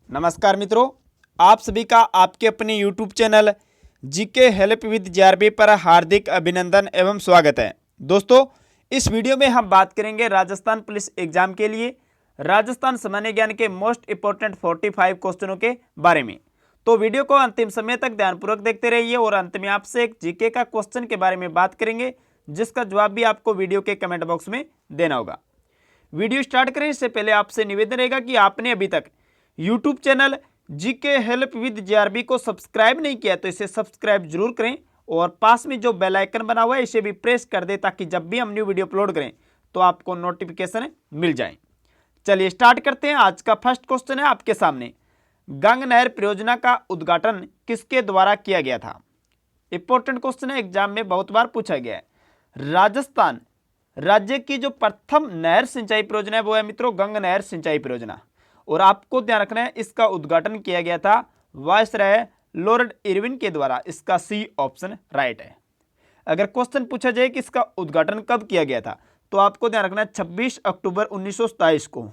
नमस्कार मित्रों, आप सभी का आपके अपने YouTube channel GK help with जेआरबी पर हार्दिक अभिनंदन एवं स्वागत है। दोस्तों, इस वीडियो में हम बात करेंगे राजस्थान पुलिस एग्जाम के लिए राजस्थान सामान्य ज्ञान के मोस्ट इंपोर्टेंट 45 क्वेश्चनों के बारे में। तो वीडियो को अंतिम समय तक ध्यानपूर्वक देखते रहिए और अंत में आपसे एक जीके का क्वेश्चन के बारे में बात करेंगे, जिसका जवाब भी आपको वीडियो के कमेंट बॉक्स में देना होगा। वीडियो स्टार्ट करें इससे पहले आपसे निवेदन रहेगा कि आपने अभी तक YouTube channel GK help with जेआरबी को सब्सक्राइब नहीं किया तो इसे सब्सक्राइब जरूर करें और पास में जो बेल आइकन बना हुआ है इसे भी प्रेस कर दें, ताकि जब भी हम न्यू वीडियो अपलोड करें तो आपको नोटिफिकेशन मिल जाए। चलिए स्टार्ट करते हैं। आज का फर्स्ट क्वेश्चन है आपके सामने, गंग नहर परियोजना का उद्घाटन किसके द्वारा किया गया था? इंपॉर्टेंट क्वेश्चन है, एग्जाम में बहुत बार पूछा गया है। राजस्थान राज्य की जो प्रथम नहर सिंचाई परियोजना है वो है मित्रों गंग नहर सिंचाई परियोजना, और आपको ध्यान रखना है इसका उद्घाटन किया गया था वायसराय लॉर्ड इरविन के द्वारा। इसका सी ऑप्शन राइट है। अगर क्वेश्चन पूछा जाए कि इसका उद्घाटन कब किया गया था तो आपको ध्यान रखना है 26 अक्टूबर 1927 को।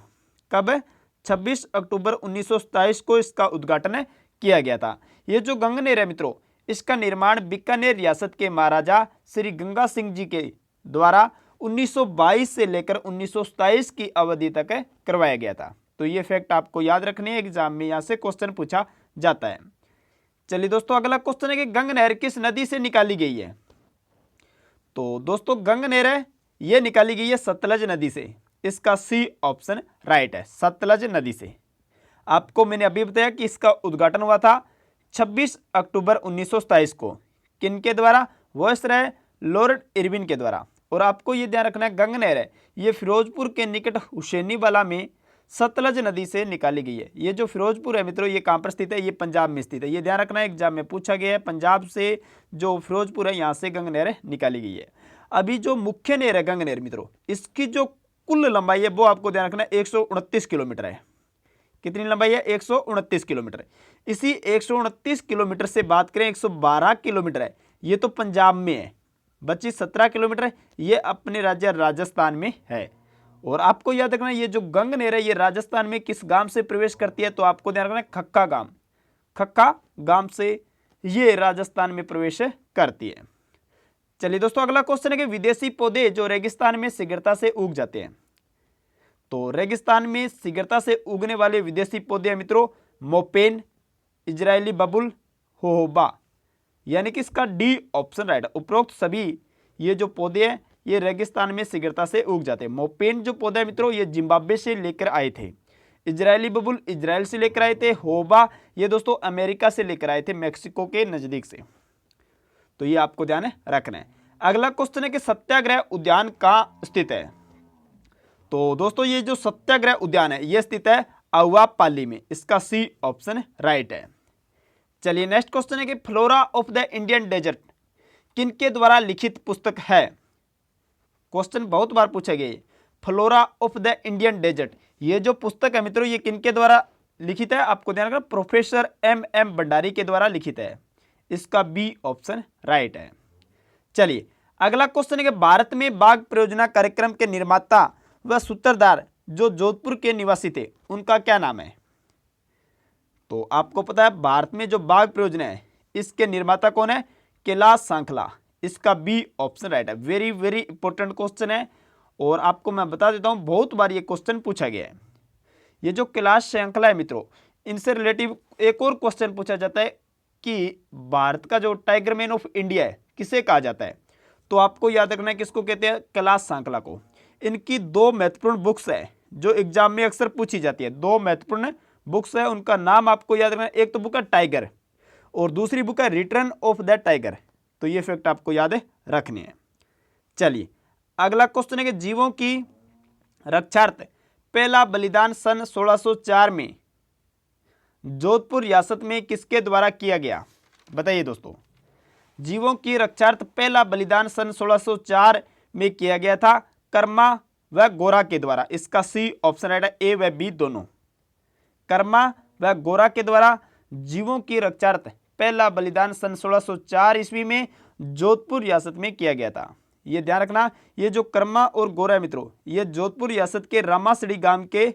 कब है? 26 अक्टूबर 1927 को इसका उद्घाटन किया गया था। ये जो गंग नहर है मित्रों, इसका निर्माण बीकानेर रियासत के महाराजा श्री गंगा सिंह जी के द्वारा 1922 से लेकर 1927 की अवधि तक करवाया गया था। तो ये फैक्ट आपको याद रखनी है, एग्जाम में यहां से क्वेश्चन पूछा जाता है। चलिए दोस्तों, अगला क्वेश्चन है कि गंग नहर किस नदी से निकाली गई है? तो दोस्तों गंग नहर है ये निकाली गई है सतलज नदी से। इसका सी ऑप्शन राइट है, सतलज नदी से। आपको मैंने अभी बताया कि इसका उद्घाटन हुआ था 26 अक्टूबर 1927 को। किनके द्वारा? वायसराय लॉर्ड इरविन के द्वारा। और आपको ये ध्यान रखना है गंग नहर है ये फिरोजपुर के निकट हुसैनीवाला में सतलज नदी से निकाली गई है। ये जो फिरोजपुर है मित्रों, ये कहाँ पर स्थित है? ये पंजाब में स्थित है। ये ध्यान रखना है, एग्जाम में पूछा गया है। पंजाब से जो फिरोजपुर है यहाँ से गंग नहर निकाली गई है। अभी जो मुख्य नहर है गंग नहर मित्रों, इसकी जो कुल लंबाई है वो आपको ध्यान रखना है 129 किलोमीटर है। कितनी लंबाई है? 129 किलोमीटर। इसी 129 किलोमीटर से बात करें 112 किलोमीटर है ये तो पंजाब में है, बची 17 किलोमीटर है ये अपने राज्य राजस्थान में है। और आपको याद रखना ये जो गंग नहर है ये राजस्थान में किस गांव से प्रवेश करती है? तो आपको ध्यान रखना है खक्का गांव। खक्का गांव से ये राजस्थान में प्रवेश करती है। चलिए दोस्तों, अगला क्वेश्चन है कि विदेशी पौधे जो रेगिस्तान में शीघ्रता से उग जाते हैं। तो रेगिस्तान में शीघ्रता से उगने वाले विदेशी पौधे मित्रों मोपेन, इजरायली बबुल, होहोबा, यानी कि इसका डी ऑप्शन राइट है। उपरोक्त सभी ये जो पौधे हैं ये रेगिस्तान में शीघ्रता से उग जाते हैं। मोपेन जो पौधा है मित्रों ये जिम्बाब्वे से लेकर आए थे। इजरायली बबुल इजराइल से लेकर आए थे। होबा ये दोस्तों अमेरिका से लेकर आए थे, मेक्सिको के नजदीक से। तो ये आपको ध्यान रखना है। अगला क्वेश्चन है कि सत्याग्रह उद्यान कहाँ स्थित है? तो दोस्तों ये जो सत्याग्रह उद्यान है ये स्थित है अवापाली में। इसका सी ऑप्शन राइट है। चलिए नेक्स्ट क्वेश्चन है कि flora of the Indian desert किनके द्वारा लिखित पुस्तक है? क्वेश्चन बहुत बार पूछा गया है। Flora of the Indian desert ये जो पुस्तक है मित्रों ये किनके द्वारा लिखित है? आपको ध्यान रखना प्रोफेसर एम भंडारी के द्वारा लिखित है। इसका बी ऑप्शन राइट है। चलिए अगला क्वेश्चन है कि भारत में बाघ परियोजना कार्यक्रम के निर्माता व सूत्रधार जो जोधपुर के निवासी थे उनका क्या नाम है? तो आपको पता है भारत में जो बाघ परियोजना है इसके निर्माता कौन है? कैलाश सांखला। इसका बी ऑप्शन राइट है। वेरी वेरी इंपॉर्टेंट क्वेश्चन है और आपको मैं बता देता हूं बहुत बार ये क्वेश्चन पूछा गया है। ये जो कैलाश सांखला है मित्रों इनसे रिलेटिव एक और क्वेश्चन पूछा जाता है कि भारत का जो टाइगर मैन ऑफ इंडिया है किसे कहा जाता है? तो आपको याद रखना है किसको कहते हैं? कैलाश सांखला को। इनकी दो महत्वपूर्ण बुक्स है जो एग्जाम में अक्सर पूछी जाती है। दो महत्वपूर्ण बुक्स है, उनका नाम आपको याद रखना है। एक तो बुक है टाइगर और दूसरी बुक है रिटर्न ऑफ द टाइगर। तो ये फैक्ट आपको याद रखनी है। चलिए अगला क्वेश्चन है कि जीवों की रक्षार्थ पहला बलिदान सन 1604 में जोधपुर रियासत में किसके द्वारा किया गया? बताइए दोस्तों, जीवों की रक्षार्थ पहला बलिदान सन 1604 में किया गया था कर्मा व गोरा के द्वारा। इसका सी ऑप्शन राइट है। ए व बी दोनों, कर्मा व गोरा के द्वारा जीवों की रक्षार्थ पहला बलिदान सन 1604 ईस्वी में जोधपुर रियासत में किया गया था। ये ध्यान रखना, ये जो कर्मा और गोरा है मित्रों ये जोधपुर रियासत के रामासड़ी गांव के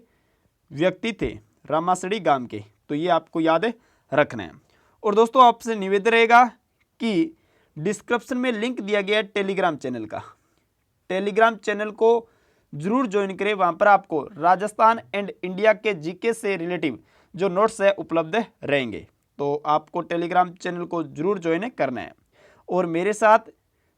व्यक्ति थे। रामासड़ी गांव के तो ये आपको याद रखना है। और दोस्तों आपसे निवेदन रहेगा कि डिस्क्रिप्शन में लिंक दिया गया है टेलीग्राम चैनल का, टेलीग्राम चैनल को जरूर ज्वाइन करें। वहाँ पर आपको राजस्थान एंड इंडिया के जीके से रिलेटिव जो नोट्स है उपलब्ध रहेंगे, तो आपको टेलीग्राम चैनल को जरूर ज्वाइन करना है। और मेरे साथ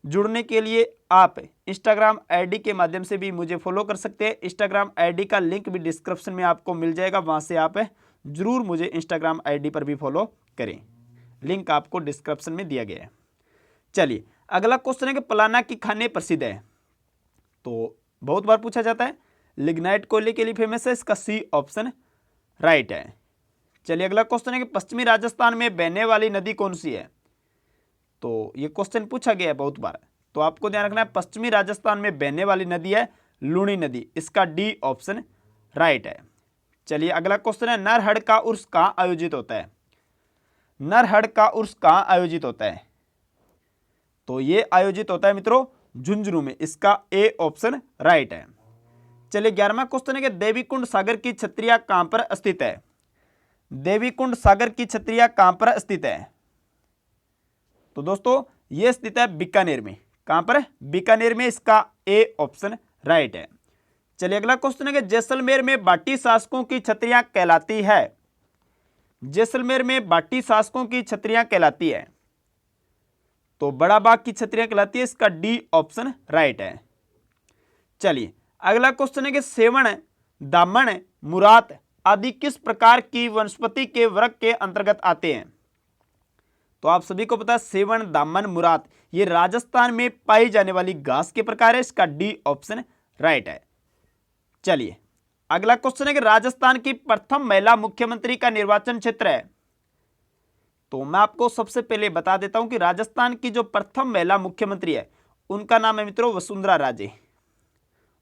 जुड़ने के लिए आप इंस्टाग्राम आईडी के माध्यम से भी मुझे फॉलो कर सकते हैं। इंस्टाग्राम आईडी का लिंक भी डिस्क्रिप्शन में आपको मिल जाएगा, वहाँ से आप जरूर मुझे इंस्टाग्राम आईडी पर भी फॉलो करें, लिंक आपको डिस्क्रिप्शन में दिया गया है। चलिए अगला क्वेश्चन है कि पलाना की खाने प्रसिद्ध है, तो बहुत बार पूछा जाता है, लिग्नाइट कोयले के लिए फेमस है, इसका सी ऑप्शन राइट है। चलिए अगला क्वेश्चन है कि पश्चिमी राजस्थान में बहने वाली नदी कौन सी है, तो ये क्वेश्चन पूछा गया है बहुत बार, तो आपको ध्यान रखना है पश्चिमी राजस्थान में बहने वाली नदी है लूणी नदी, इसका डी ऑप्शन राइट है। चलिए अगला क्वेश्चन है नरहड़ का उर्स कहाँ आयोजित होता है, नरहड़ का उर्स कहाँ आयोजित होता है, तो ये आयोजित होता है मित्रों झुंझुनू में, इसका ए ऑप्शन राइट है। चलिए 11वां क्वेश्चन है कि देवीकुंड सागर की छतरिया कहां पर स्थित है, देवीकुंड सागर की छतरिया कहां पर स्थित है, तो दोस्तों ये स्थित है बीकानेर में, कहां पर, बीकानेर में, इसका ए ऑप्शन राइट है। चलिए अगला क्वेश्चन है कि जैसलमेर में बाटी शासकों की छतरियां कहलाती है, जैसलमेर में बाटी शासकों की छतरियां कहलाती है, तो बड़ा बाग की छतरियां कहलाती है, इसका डी ऑप्शन राइट है। चलिए अगला क्वेश्चन है कि सेवण, दामन, मुरात आदि किस प्रकार की वनस्पति के वर्ग के अंतर्गत आते हैं, तो आप सभी को पता है सेवण, दामन, मुरात ये राजस्थान में पाई जाने वाली घास के प्रकार है, इसका डी ऑप्शन राइट है। चलिए अगला क्वेश्चन है कि राजस्थान की प्रथम महिला मुख्यमंत्री का निर्वाचन क्षेत्र है, तो मैं आपको सबसे पहले बता देता हूं कि राजस्थान की जो प्रथम महिला मुख्यमंत्री है उनका नाम है मित्रों वसुंधरा राजे,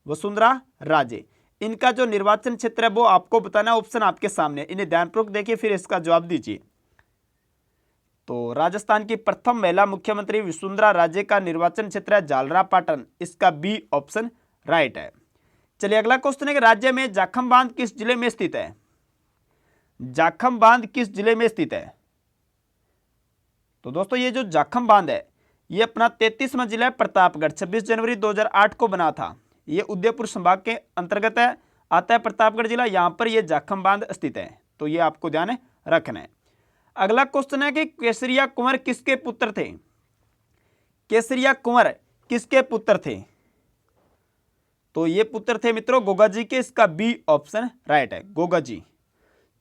वसुंधरा राजे। इनका जो निर्वाचन क्षेत्र है वो आपको बताना, ऑप्शन आपके सामने, इन्हें ध्यानपूर्वक देखिए फिर इसका जवाब दीजिए। तो राजस्थान की प्रथम महिला मुख्यमंत्री वसुंधरा राजे का निर्वाचन क्षेत्र है झालरापाटन, इसका बी ऑप्शन राइट है। चलिए अगला क्वेश्चन है कि राज्य में जाखम बांध किस जिले में स्थित है, जाखम बांध किस जिले में स्थित है, तो दोस्तों ये जो जाखम बांध है ये अपना 33वां जिला है प्रतापगढ़, 26 जनवरी 2008 को बना था, ये उदयपुर संभाग के अंतर्गत है, आता है प्रतापगढ़ जिला, यहां पर ये जाखम बांध स्थित है, तो ये आपको ध्यान रखना है। अगला क्वेश्चन है कि केसरिया कुंवर किसके पुत्र थे, केसरिया कुंवर किसके पुत्र थे, तो ये पुत्र थे मित्रों गोगा जी के, इसका बी ऑप्शन राइट है, गोगा जी।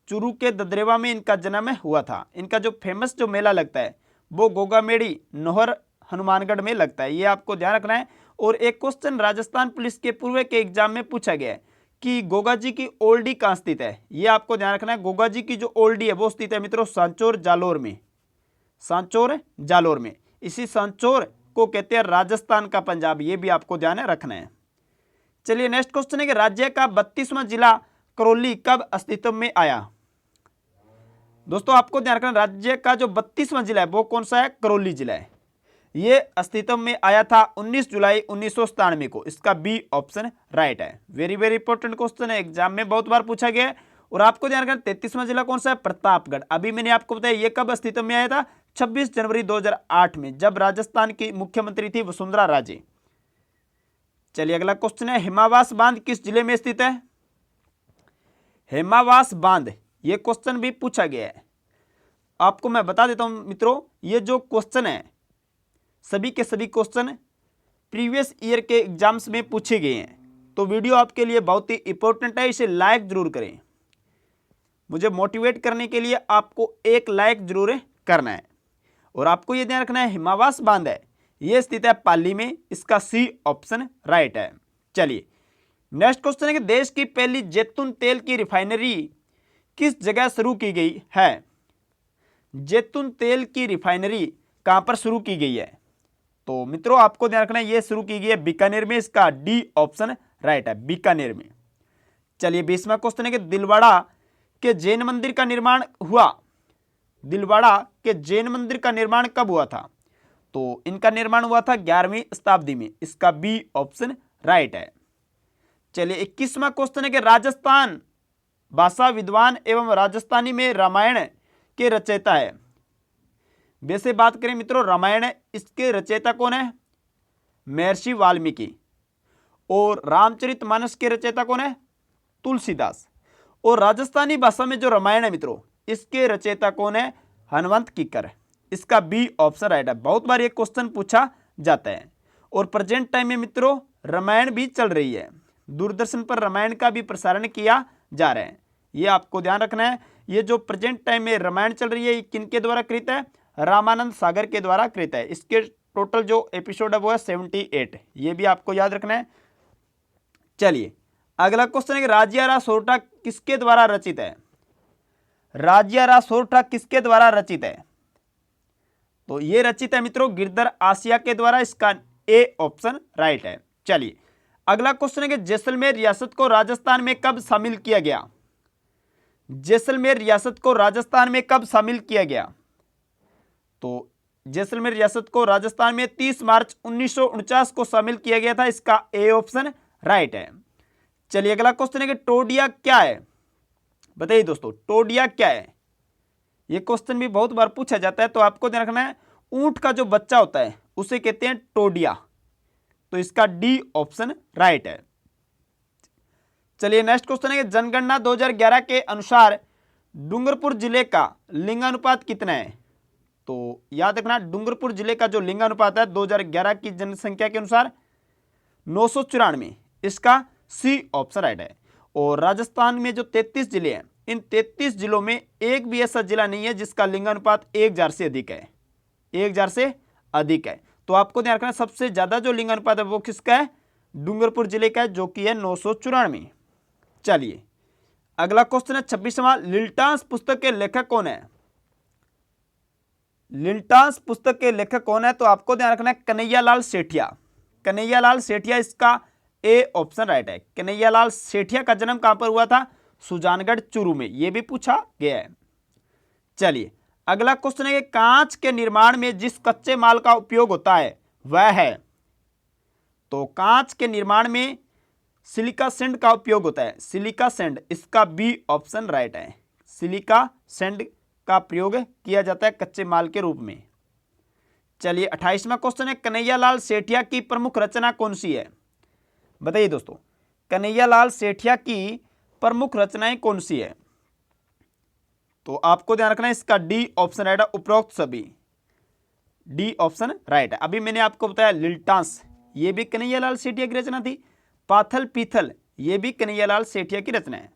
चूरू के ददरेवा में इनका जन्म हुआ था। इनका जो फेमस जो मेला लगता है वो गोगा मेड़ी नोहर हनुमानगढ़ में लगता है, ये आपको ध्यान रखना है। और एक क्वेश्चन राजस्थान पुलिस के पूर्व के एग्जाम में पूछा गया है कि गोगा जी की ओल्डी कहाँ स्थित है, ये आपको ध्यान रखना है। गोगा जी की जो ओल्डी है वो स्थित है मित्रों सांचौर जालोर में, सांचौर जालोर में। इसी सांचौर को कहते हैं राजस्थान का पंजाब, ये भी आपको ध्यान रखना है। चलिए नेक्स्ट क्वेश्चन है कि राज्य का 32वां जिला करौली कब अस्तित्व में आया, दोस्तों आपको ध्यान रखना राज्य का जो 32वां जिला है वो कौन सा है, करौली जिला है, ये अस्तित्व में आया था 19 जुलाई 1997 को, इसका बी ऑप्शन राइट है। वेरी वेरी इंपॉर्टेंट क्वेश्चन है, एग्जाम में बहुत बार पूछा गया है। और आपको ध्यान रखना 33वां जिला कौन सा है, प्रतापगढ़। अभी मैंने आपको बताया ये कब अस्तित्व में आया था, 26 जनवरी 2008 में, जब राजस्थान की मुख्यमंत्री थी वसुंधरा राजे। चलिए अगला क्वेश्चन है हेमावास बांध किस जिले में स्थित है, हेमावास बांध ये क्वेश्चन भी पूछा गया है। आपको मैं बता देता हूं मित्रों, ये जो क्वेश्चन है सभी के सभी क्वेश्चन प्रीवियस ईयर के एग्जाम्स में पूछे गए हैं, तो वीडियो आपके लिए बहुत ही इंपॉर्टेंट है, इसे लाइक जरूर करें। मुझे मोटिवेट करने के लिए आपको एक लाइक जरूर करना है। और आपको ये ध्यान रखना है हेमावास बांध है ये स्थित है पाली में, इसका सी ऑप्शन राइट है। चलिए नेक्स्ट क्वेश्चन है कि देश की पहली जैतून तेल की रिफाइनरी किस जगह शुरू की गई है, जैतून तेल की रिफाइनरी कहां पर शुरू की गई है, तो मित्रों आपको ध्यान रखना है ये शुरू की गई है बीकानेर में, इसका डी ऑप्शन राइट है, बीकानेर में। चलिए 20वां क्वेश्चन है कि दिलवाड़ा के जैन मंदिर का निर्माण हुआ, दिलवाड़ा के जैन मंदिर का निर्माण कब हुआ था, तो इनका निर्माण हुआ था 11वीं शताब्दी में, इसका बी ऑप्शन राइट है। चलिए 21वां क्वेश्चन है कि राजस्थान भाषा विद्वान एवं राजस्थानी में रामायण के रचयिता है। वैसे बात करें मित्रों, रामायण इसके रचयिता कौन है? महर्षि वाल्मीकि। और रामचरितमानस के रचयिता कौन है? तुलसीदास। और राजस्थानी भाषा में जो रामायण है मित्रों, इसके रचयिता कौन है? हनुमंत कीकर। इसका बी ऑप्शन राइट है। बहुत बार ये क्वेश्चन पूछा जाता है। और प्रेजेंट टाइम में मित्रों रामायण भी चल रही है, दूरदर्शन पर रामायण का भी प्रसारण किया जा रहा है, ये आपको ध्यान रखना है। ये जो प्रेजेंट टाइम में रामायण चल रही है ये किनके द्वारा कृत है? रामानंद सागर के द्वारा कृत है। इसके टोटल जो एपिसोड है वो है 78, ये भी आपको याद रखना है। चलिए अगला क्वेश्चन है कि राजियारा सोरठा किसके द्वारा रचित है? राजियारा सोरठा किसके द्वारा रचित है? तो ये रचित है मित्रों गिरधर आसिया के द्वारा। इसका ए ऑप्शन राइट है। चलिए अगला क्वेश्चन है कि जैसलमेर रियासत को राजस्थान में कब शामिल किया गया? जैसलमेर रियासत को राजस्थान में कब शामिल किया गया? तो जैसलमेर रियासत को राजस्थान में 30 मार्च 1949 को शामिल किया गया था। इसका ए ऑप्शन राइट है। चलिए अगला क्वेश्चन है कि टोडिया क्या है? बताइए दोस्तों, टोडिया क्या है? ये क्वेश्चन भी बहुत बार पूछा जाता है, तो आपको ध्यान रखना है ऊंट का जो बच्चा होता है उसे कहते हैं टोडिया। तो इसका डी ऑप्शन राइट है। चलिए नेक्स्ट क्वेश्चन है कि जनगणना 2011 के अनुसार डूंगरपुर जिले का लिंगानुपात कितना है? तो याद रखना डूंगरपुर जिले का जो लिंगानुपात है 2011 की जनसंख्या के अनुसार 994। इसका सी ऑप्शन राइट है। और राजस्थान में जो 33 जिले हैं, इन 33 जिलों में एक भी ऐसा जिला नहीं है जिसका लिंगानुपात 1000 से अधिक है। 1000 से अधिक है। तो आपको ध्यान रखना सबसे ज्यादा जो लिंगानुपात है वो किसका है? डूंगरपुर जिले का है, जो कि है 994। चलिए अगला क्वेश्चन है 26वां, लिल्टास पुस्तक के लेखक कौन है? लिल्टास पुस्तक के लेखक कौन है? तो आपको ध्यान रखना है कन्हैयालाल सेठिया। कन्हैयालाल सेठिया, इसका ए ऑप्शन राइट है। कन्हैयालाल सेठिया का जन्म कहां पर हुआ था? सुजानगढ़ चूरू में, यह भी पूछा गया है। चलिए अगला क्वेश्चन है कि कांच के निर्माण में जिस कच्चे माल का उपयोग होता है वह है? तो कांच के निर्माण में सिलिका सैंड का उपयोग होता है। सिलिका सैंड, इसका बी ऑप्शन राइट है। सिलिका सैंड का प्रयोग किया जाता है कच्चे माल के रूप में। चलिए 28वां क्वेश्चन है कन्हैयालाल सेठिया की प्रमुख रचना कौन सी है? बताइए दोस्तों, कन्हैयालाल सेठिया की प्रमुख रचनाएं कौन सी है? तो आपको ध्यान रखना है इसका डी ऑप्शन राइट है, उपरोक्त सभी। डी ऑप्शन राइट है। अभी मैंने आपको बताया लिल्टास, ये भी कन्हैयालाल सेठिया की रचना थी। पाथल पीथल, ये भी कन्हैयालाल सेठिया की रचना है।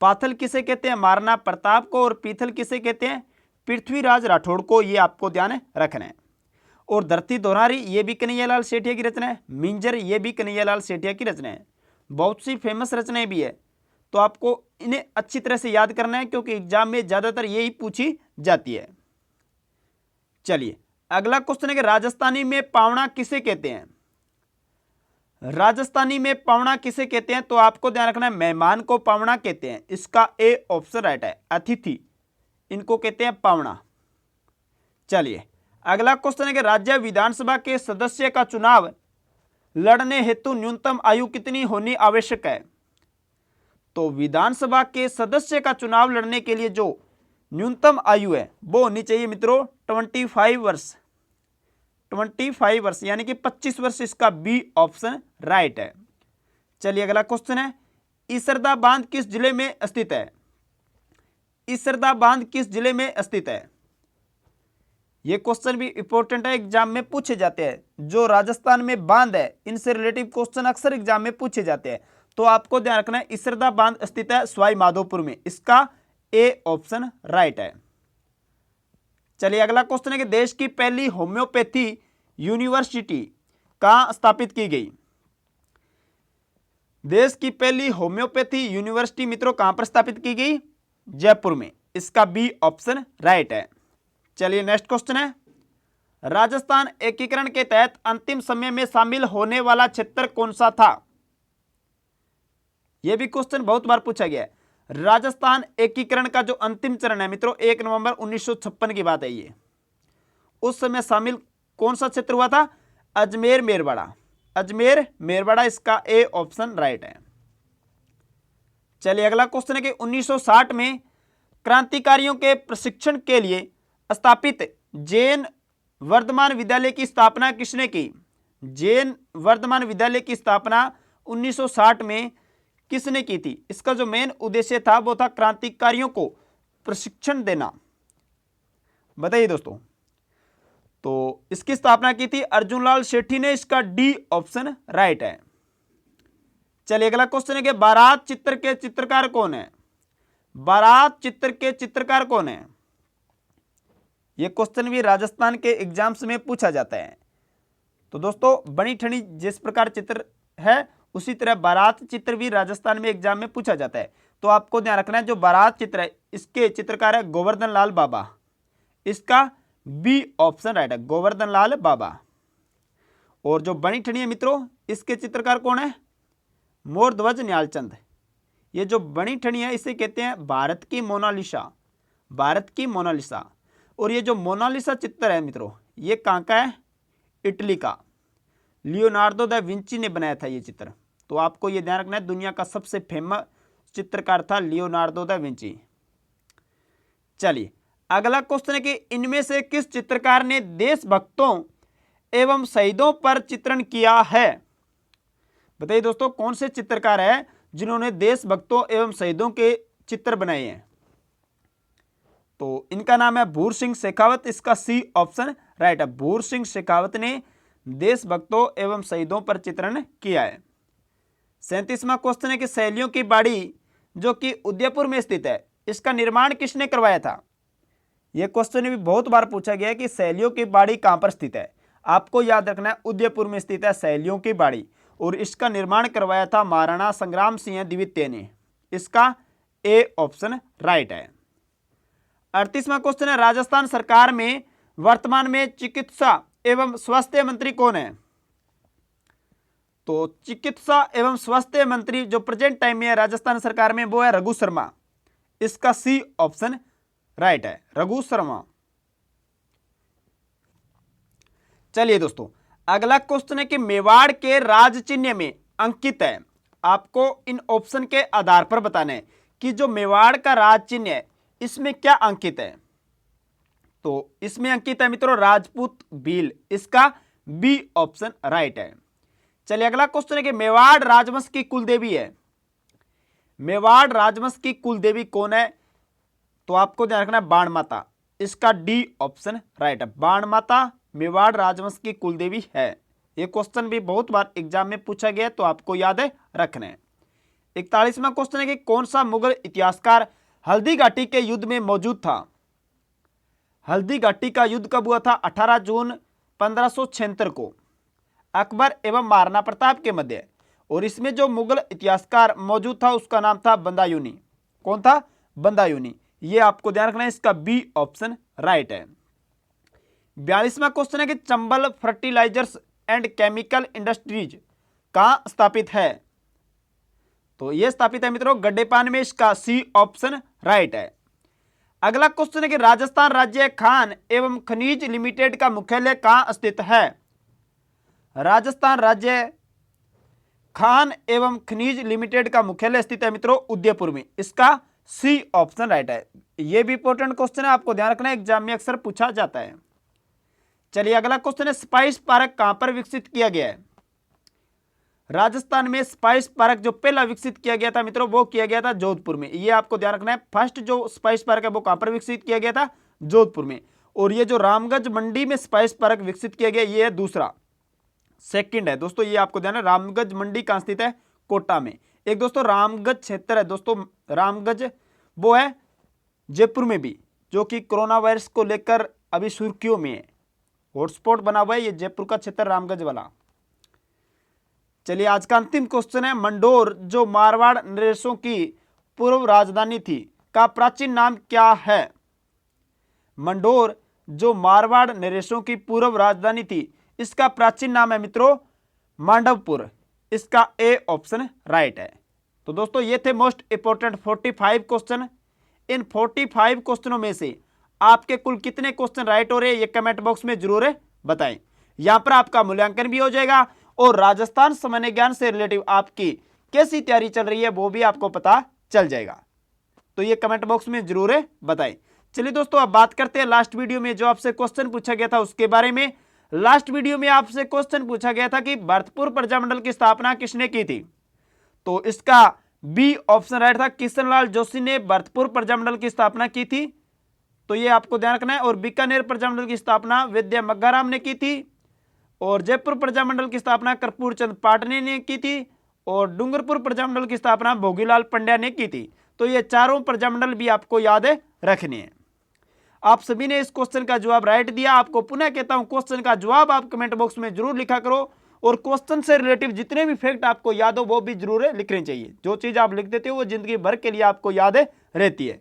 पाथल किसे कहते हैं? महाराणा प्रताप को। और पीथल किसे कहते हैं? पृथ्वीराज राठौड़ को। ये आपको ध्यान रखना है। और धरती दोहरारी, ये भी कन्हैयालाल सेठिया की रचना है। मिंजर, ये भी कन्हैयालाल सेठिया की रचना है। बहुत सी फेमस रचनाएं भी है, तो आपको इन्हें अच्छी तरह से याद करना है क्योंकि एग्जाम में ज्यादातर यही पूछी जाती है। चलिए अगला क्वेश्चन है कि राजस्थानी में पावना किसे कहते हैं? राजस्थानी में पावना किसे कहते हैं? तो आपको ध्यान रखना है मेहमान को पावना कहते हैं। इसका ए ऑप्शन राइट है। अतिथि, इनको कहते हैं पावना। चलिए अगला क्वेश्चन है कि राज्य विधानसभा के सदस्य का चुनाव लड़ने हेतु न्यूनतम आयु कितनी होनी आवश्यक है? तो विधानसभा के सदस्य का चुनाव लड़ने के लिए जो न्यूनतम आयु है वो होनी चाहिए मित्रों 25 वर्ष। 25 वर्ष यानी कि 25 वर्ष। इसका बी ऑप्शन राइट है। चलिए अगला क्वेश्चन है ईसरदा बांध किस जिले में स्थित है? ईसरदा बांध किस जिले में स्थित है? यह क्वेश्चन भी इंपॉर्टेंट है, एग्जाम में पूछे जाते हैं। जो राजस्थान में बांध है इनसे रिलेटिव क्वेश्चन अक्सर एग्जाम में पूछे जाते हैं, तो आपको ध्यान रखना है ईसरदा बांध स्थित है सवाई माधोपुर में। इसका ए ऑप्शन राइट है। चलिए अगला क्वेश्चन है कि देश की पहली होम्योपैथी यूनिवर्सिटी कहां स्थापित की गई? देश की पहली होम्योपैथी यूनिवर्सिटी मित्रों कहां पर स्थापित की गई? जयपुर में। इसका बी ऑप्शन राइट है। चलिए नेक्स्ट क्वेश्चन है राजस्थान एकीकरण के तहत अंतिम समय में शामिल होने वाला क्षेत्र कौन सा था? यह भी क्वेश्चन बहुत बार पूछा गया है। राजस्थान एकीकरण का जो अंतिम चरण है मित्रों 1 नवंबर 1956 की बात है। ये उस समय शामिल कौन सा क्षेत्र हुआ था? अजमेर मेरवाड़ा। अजमेर मेरवाड़ा, इसका ए ऑप्शन राइट है। चलिए अगला क्वेश्चन है कि 1960 में क्रांतिकारियों के प्रशिक्षण के लिए स्थापित जैन वर्धमान विद्यालय की स्थापना किसने की? जैन वर्धमान विद्यालय की स्थापना 1960 में किसने की थी? इसका जो मेन उद्देश्य था वो था क्रांतिकारियों को प्रशिक्षण देना। बताइए दोस्तों। तो इसकी स्थापना की थी अर्जुन लाल सेठी ने। इसका डी ऑप्शन राइट है। चलिए अगला क्वेश्चन है कि बारात चित्र के चित्रकार कौन है? बारात चित्र के चित्रकार कौन है? यह क्वेश्चन भी राजस्थान के एग्जाम्स में पूछा जाता है। तो दोस्तों बनी ठनी जिस प्रकार चित्र है उसी तरह बारात चित्र भी राजस्थान में एग्जाम में पूछा जाता है। तो आपको ध्यान रखना है जो बारात चित्र है इसके चित्रकार है गोवर्धन लाल बाबा। इसका बी ऑप्शन राइट है, गोवर्धन लाल बाबा। और जो बनी ठनी है मित्रों इसके चित्रकार कौन है? मोरध्वज न्यालचंद। ये जो बनी ठनी है इसे कहते हैं भारत की मोनालिसा, भारत की मोनालिसा। और ये जो मोनालिसा चित्र है मित्रों ये कहाँ का है? इटली का। लियोनार्डो दा विंची ने बनाया था ये चित्र। तो आपको ये ध्यान रखना है दुनिया का सबसे फेमस चित्रकार था लियोनार्डो दा विंची। चलिए अगला क्वेश्चन है कि इनमें से किस चित्रकार ने देशभक्तों एवं शहीदों पर चित्रण किया है? बताइए दोस्तों कौन से चित्रकार है जिन्होंने देशभक्तों एवं शहीदों के चित्र बनाए हैं? तो इनका नाम है भूर सिंह शेखावत। इसका सी ऑप्शन राइट है, भूर सिंह शेखावत ने देशभक्तों एवं शहीदों पर चित्रण किया है। 37वां क्वेश्चन है कि सैलियों की बाड़ी जो कि उदयपुर में स्थित है इसका निर्माण किसने करवाया था? यह क्वेश्चन भी बहुत बार पूछा गया है कि सैलियों की बाड़ी कहां पर स्थित है। आपको याद रखना है उदयपुर में स्थित है सैलियों की बाड़ी और इसका निर्माण करवाया था महाराणा संग्राम सिंह द्वितीय ने। इसका ए ऑप्शन राइट है। 38वां क्वेश्चन है राजस्थान सरकार में वर्तमान में चिकित्सा एवं स्वास्थ्य मंत्री कौन है? तो चिकित्सा एवं स्वास्थ्य मंत्री जो प्रेजेंट टाइम में है राजस्थान सरकार में वो है रघु शर्मा। इसका सी ऑप्शन राइट है, रघु शर्मा। चलिए दोस्तों अगला क्वेश्चन है कि मेवाड़ के राज चिन्ह में अंकित है। आपको इन ऑप्शन के आधार पर बताना है कि जो मेवाड़ का राज चिन्ह है इसमें क्या अंकित है। तो इसमें अंकित है मित्रों राजपूत भील। इसका बी ऑप्शन राइट है। चलिए अगला क्वेश्चन है कि मेवाड़ राजवंश की कुल देवी है। मेवाड़ राजवंश की कुल देवी कौन है? तो आपको ध्यान रखना है बाण माता। इसका डी ऑप्शन राइट है, बाण माता मेवाड़ राजवंश की कुल देवी है। यह क्वेश्चन भी बहुत बार एग्जाम में पूछा गया है तो आपको याद है रखना है। 41वां क्वेश्चन है कि कौन सा मुगल इतिहासकार हल्दी घाटी के युद्ध में मौजूद था? हल्दी घाटी का युद्ध कब हुआ था? 18 जून 1576 को अकबर एवं महाराणा प्रताप के मध्य। और इसमें जो मुगल इतिहासकार मौजूद था उसका नाम था बदायूनी। कौन था? बदायूनी। ये आपको ध्यान रखना है, इसका बी ऑप्शन राइट है। 42वां क्वेश्चन है कि Chambal fertilisers and chemical industries कहां स्थापित है? तो यह स्थापित है मित्रों गड्डेपान में। इसका सी ऑप्शन राइट है। अगला क्वेश्चन है कि राजस्थान राज्य खान एवं खनिज लिमिटेड का मुख्यालय कहां स्थित है? राजस्थान राज्य खान एवं खनिज लिमिटेड का मुख्यालय स्थित है मित्रों उदयपुर में। इसका सी ऑप्शन राइट है। यह भी इंपॉर्टेंट क्वेश्चन है, आपको ध्यान रखना है, एग्जाम में अक्सर पूछा जाता है। चलिए अगला क्वेश्चन है स्पाइस पार्क कहां पर विकसित किया गया है? राजस्थान में स्पाइस पार्क जो पहला विकसित किया गया था मित्रों वो किया गया था जोधपुर में। ये आपको ध्यान रखना है, फर्स्ट जो स्पाइस पार्क है वो कहां पर विकसित किया गया था? जोधपुर में। और ये जो रामगंज मंडी में स्पाइस पार्क विकसित किया गया ये है दूसरा, सेकंड है दोस्तों। ये आपको ध्यान है, रामगंज मंडी कहां स्थित है? कोटा में। एक दोस्तों रामगंज क्षेत्र है दोस्तों, रामगंज वो है जयपुर में भी, जो कि कोरोना वायरस को लेकर अभी सुर्खियों में है, हॉटस्पॉट बना हुआ है ये जयपुर का क्षेत्र रामगंज वाला। चलिए आज का अंतिम क्वेश्चन है मंडोर जो मारवाड़ नरेशों की पूर्व राजधानी थी का प्राचीन नाम क्या है? मंडोर जो मारवाड़ नरेशों की पूर्व राजधानी थी इसका प्राचीन नाम है मित्रों मांडवपुर। इसका ए ऑप्शन राइट है। तो दोस्तों ये थे मोस्ट इंपोर्टेंट 45 क्वेश्चन। इन 45 क्वेश्चनों में से आपके कुल कितने क्वेश्चन राइट हो रहे हैं ये कमेंट बॉक्स में जरूर बताएं। यहां पर आपका मूल्यांकन भी हो जाएगा और राजस्थान सामान्य ज्ञान से रिलेटिव आपकी कैसी तैयारी चल रही है वो भी आपको पता चल जाएगा? तो ये कमेंट बॉक्स में जरूर बताएं। चलिए दोस्तों, अब बात करते हैं लास्ट वीडियो में जो आपसे क्वेश्चन पूछा गया था उसके बारे में। लास्ट वीडियो में आपसे क्वेश्चन पूछा गया था कि भरतपुर प्रजामंडल की स्थापना किसने की थी? तो इसका बी ऑप्शन राइट था, किशनलाल जोशी ने भरतपुर प्रजामंडल की स्थापना की थी। तो ये आपको ध्यान रखना है। और बीकानेर प्रजामंडल की स्थापना विद्या मग्गाराम ने की थी। और जयपुर प्रजामंडल की स्थापना कर्पूर चंद पाटनी ने की थी। और डूंगरपुर प्रजामंडल की स्थापना भोगीलाल पंड्या ने की थी। तो ये चारों प्रजामंडल भी आपको याद रखने हैं। आप सभी ने इस क्वेश्चन का जवाब राइट दिया। आपको पुनः कहता हूं, क्वेश्चन का जवाब आप कमेंट बॉक्स में जरूर लिखा करो। और क्वेश्चन से रिलेटिव जितने भी फैक्ट आपको याद हो वो भी जरूर लिखने चाहिए। जो चीज आप लिख देते हो वो जिंदगी भर के लिए आपको याद रहती है।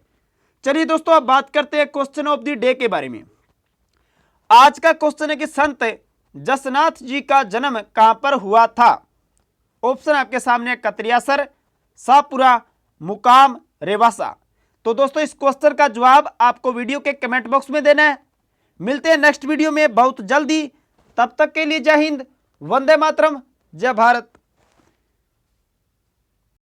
चलिए दोस्तों, अब बात करते हैं क्वेश्चन ऑफ द डे के बारे में। आज का क्वेश्चन है कि संत जसनाथ जी का जन्म कहां पर हुआ था? ऑप्शन आपके सामने कतरियासर, शाहपुरा, मुकाम, रेवासा। तो दोस्तों, इस क्वेश्चन का जवाब आपको वीडियो के कमेंट बॉक्स में देना है। मिलते हैं नेक्स्ट वीडियो में बहुत जल्दी। तब तक के लिए जय हिंद, वंदे मातरम, जय भारत।